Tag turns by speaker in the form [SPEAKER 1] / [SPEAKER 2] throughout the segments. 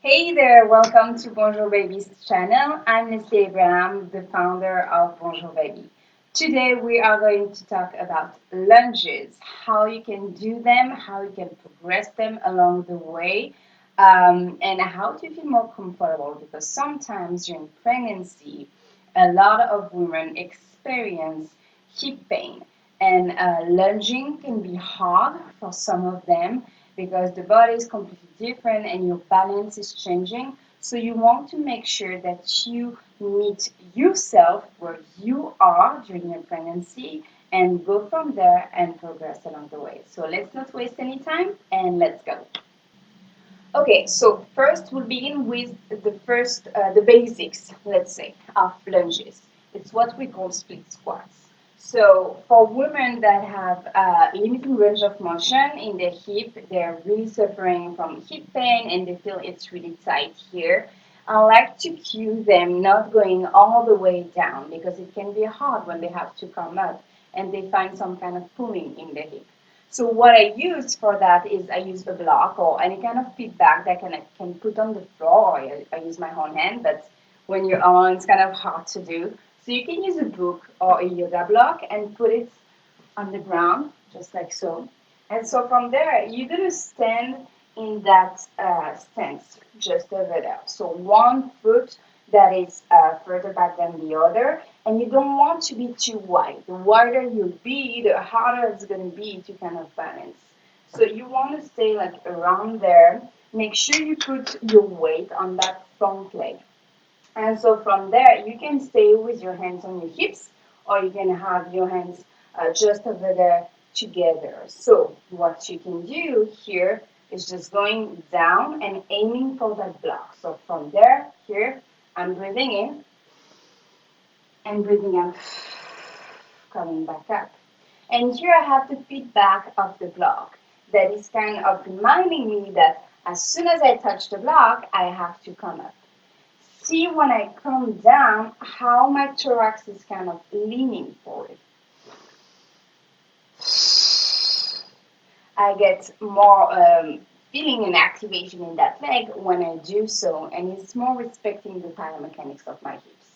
[SPEAKER 1] Hey there, welcome to Bonjour Baby's channel. I'm Leslie Abraham, the founder of Bonjour Baby. Today we are going to talk about lunges, how you can do them, how you can progress them along the way, and how to feel more comfortable because sometimes during pregnancy, a lot of women experience hip pain, and lunging can be hard for some of them because the body is completely different and your balance is changing. So you want to make sure that you meet yourself where you are during your pregnancy and go from there and progress along the way. So let's not waste any time and let's go. Okay, so first we'll begin with the basics, let's say, of lunges. It's what we call split squats. So for women that have limited range of motion in their hip, they're really suffering from hip pain and they feel it's really tight here. I like to cue them not going all the way down because it can be hard when they have to come up and they find some kind of pulling in the hip. So what I use for that is I use a block or any kind of feedback that can put on the floor. I use my own hand, but when you're on, it's kind of hard to do. So you can use a book or a yoga block and put it on the ground, just like so. And so from there, you're gonna stand in that stance just over there. So one foot that is further back than the other, and you don't want to be too wide. The wider you'll be, the harder it's gonna be to kind of balance. So you want to stay like around there. Make sure you put your weight on that front leg. And so from there, you can stay with your hands on your hips, or you can have your hands just over there together. So what you can do here is just going down and aiming for that block. So from there, here, I'm breathing in and breathing out, coming back up. And here I have the feedback of the block that is kind of reminding me that as soon as I touch the block, I have to come up. See when I come down how my thorax is kind of leaning forward. I get more feeling and activation in that leg when I do so, and it's more respecting the biomechanics of my hips.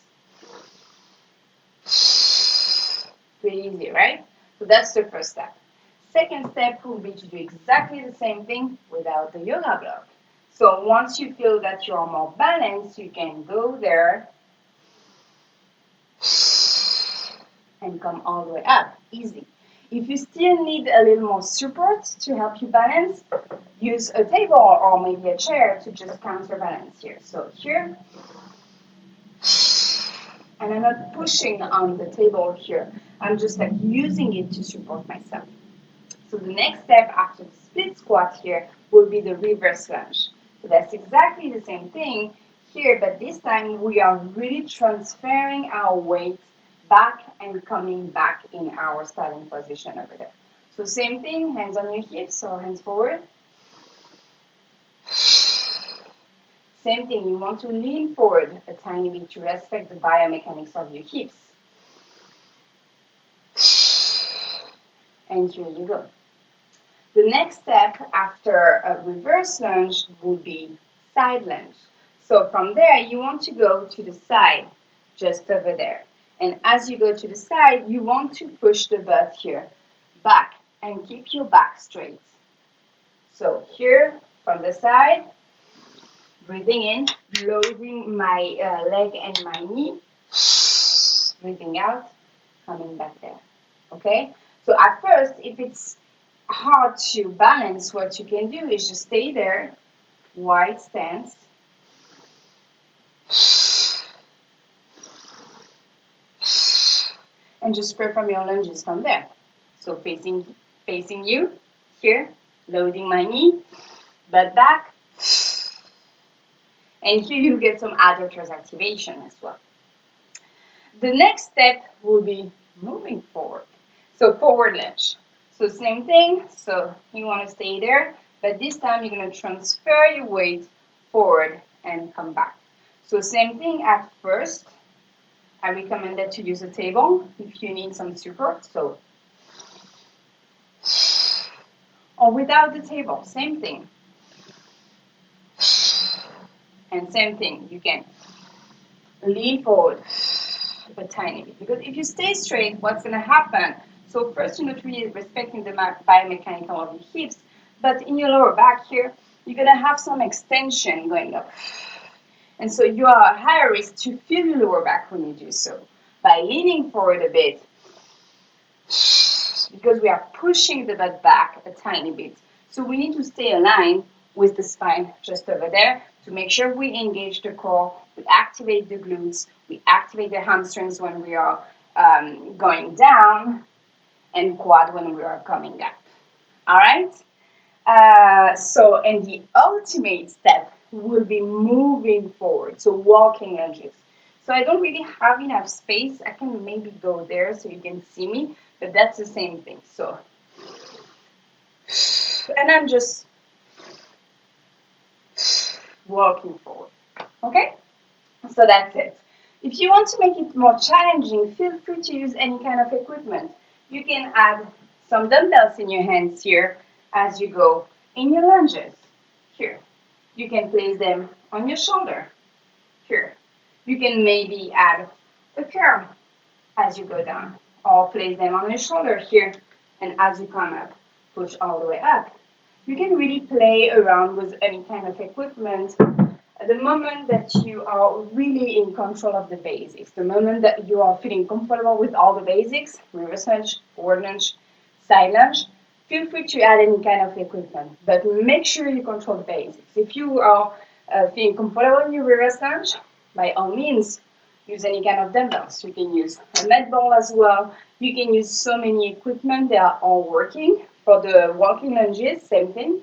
[SPEAKER 1] Pretty easy, right? So that's the first step. Second step will be to do exactly the same thing without the yoga block. So once you feel that you're more balanced, you can go there and come all the way up, easy. If you still need a little more support to help you balance, use a table or maybe a chair to just counterbalance here. So here, and I'm not pushing on the table here. I'm just like using it to support myself. So the next step after the split squat here will be the reverse lunge. So that's exactly the same thing here, but this time we are really transferring our weight back and coming back in our starting position over there. So same thing, hands on your hips or hands forward. Same thing, you want to lean forward a tiny bit to respect the biomechanics of your hips. And here you go. The next step after a reverse lunge would be side lunge. So from there, you want to go to the side, just over there. And as you go to the side, you want to push the butt here back and keep your back straight. So here, from the side, breathing in, loading my leg and my knee, breathing out, coming back there. Okay? So at first, if it's hard to balance, what you can do is just stay there, wide stance, and just perform your lunges from there. So facing you here, loading my knee, butt back, and here you get some adductors activation as well. The next step will be moving forward. So forward lunge. So same thing. So you want to stay there, but this time you're going to transfer your weight forward and come back. So same thing at first. I recommend that to use a table if you need some support. So or without the table, same thing. And same thing, you can lean forward a tiny bit. Because if you stay straight, what's going to happen? So first, you're not really respecting the biomechanical of your hips, but in your lower back here, you're going to have some extension going up. And so you are at higher risk to feel your lower back when you do so. By leaning forward a bit, because we are pushing the butt back a tiny bit. So we need to stay aligned with the spine just over there to make sure we engage the core, we activate the glutes, we activate the hamstrings when we are going down, and quad when we are coming up. All right? And the ultimate step will be moving forward, so walking lunges. So I don't really have enough space. I can maybe go there so you can see me, but that's the same thing. So, and I'm just walking forward. Okay? So that's it. If you want to make it more challenging, feel free to use any kind of equipment. You can add some dumbbells in your hands here as you go in your lunges. Here. You can place them on your shoulder. Here. You can maybe add a curl as you go down, or place them on your shoulder here, and as you come up, push all the way up. You can really play around with any kind of equipment at the moment that you are really in control of the basics, the moment that you are feeling comfortable with all the basics, reverse lunge, forward lunge, side lunge, feel free to add any kind of equipment, but make sure you control the basics. If you are feeling comfortable in your reverse lunge, by all means, use any kind of dumbbells. You can use a med ball as well. You can use so many equipment. They are all working. For the walking lunges, same thing.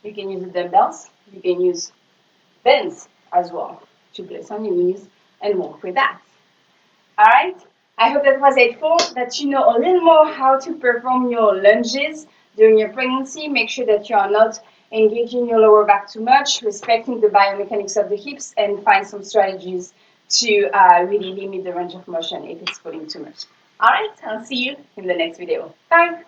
[SPEAKER 1] You can use the dumbbells. You can use bands as well to place on your knees and work with that. All right? I hope that was helpful, that you know a little more how to perform your lunges during your pregnancy. Make sure that you are not engaging your lower back too much, respecting the biomechanics of the hips, and find some strategies to really limit the range of motion if it's pulling too much. All right, I'll see you in the next video. Bye.